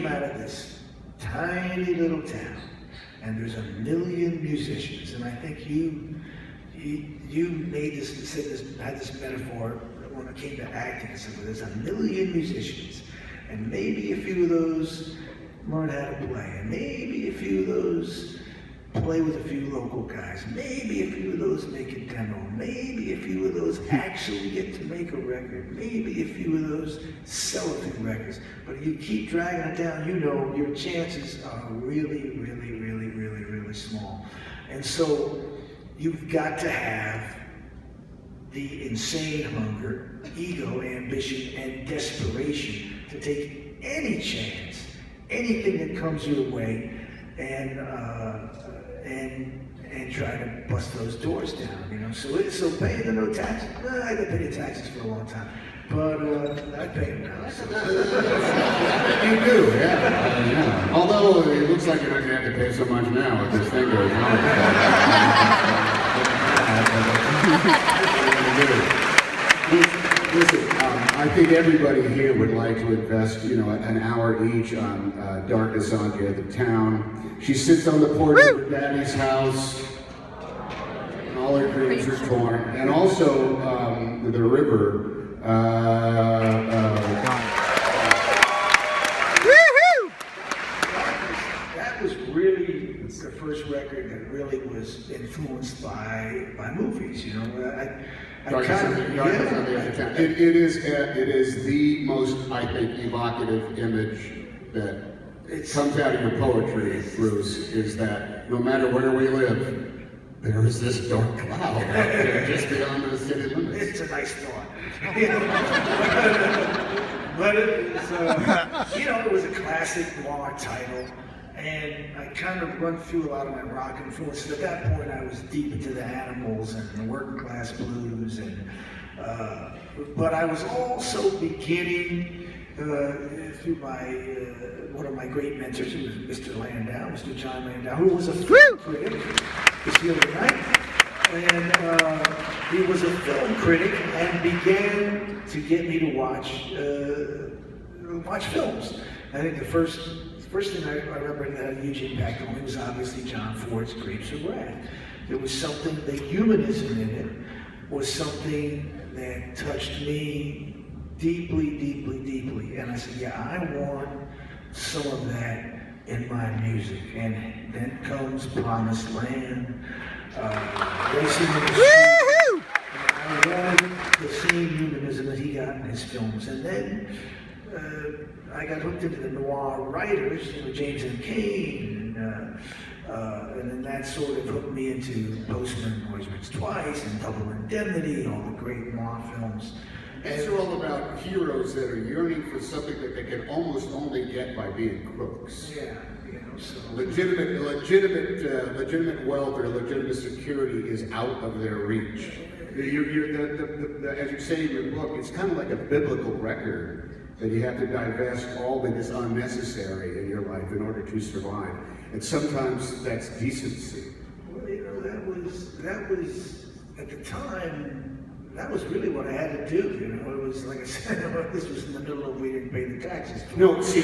came out of this tiny little town, and there's a million musicians, and I think you made this, said this, had this metaphor when it came to acting and stuff. There's a million musicians, and maybe a few of those learn how to play, and maybe a few of those play with a few local guys, maybe a few of those make a demo, maybe a few of those actually get to make a record, maybe a few of those sell a few records. But if you keep dragging it down, you know your chances are really, really, really, really, really small. And so you've got to have the insane hunger, ego, ambition, and desperation to take any chance, anything that comes your way, and try to bust those doors down, you know. So paying the no taxes. I didn't pay the taxes for a long time, but I pay them now. So. You do, yeah. Yeah. Although it looks like you're not going to have to pay so much now if this thing goes on. Listen, I think everybody here would like to invest, you know, an hour each on Darkness Anga, the town. She sits on the porch of her daddy's house, and all her dreams are torn. And also, the river. That was really the first record that really was influenced by movies, you know. Darkness on the Edge of Town. It is the most, I think, evocative image that comes out of your poetry, Bruce, is that no matter where we live, there is this dark cloud out there just beyond the city limits. It's a nice thought. But it was, you know, it was a classic noir title, and I kind of run through a lot of my rock influences. At that point, I was deep into the Animals and the working class blues, and but I was also beginning through my one of my great mentors, who was Mr. Landau, Mr. John Landau, who was a film critic. Was here tonight, and he was a film critic and began to get me to watch films. I think the first thing I remember that had a huge impact on me was obviously John Ford's Grapes of Wrath. There was something, the humanism in it was something that touched me deeply, deeply, deeply. And I said, yeah, I want some of that in my music. And then comes Promised Land, Racing in the Street. I wanted the same humanism that he got in his films. And then I got hooked into the noir writers, you know, James M. Cain, and then that sort of hooked me into Postman, Boys Rich Twice, and Double Indemnity, all the great noir films. These are all about heroes that are yearning for something that they can almost only get by being crooks. Yeah, you know, so legitimate wealth or legitimate security is out of their reach. As you say in your book, it's kind of like a biblical record that you have to divest all that is unnecessary in your life in order to survive. And sometimes that's decency. Well, you know, that was at the time. That was really what I had to do, you know. It was like I said, this was in the middle of we didn't pay the taxes. No, see,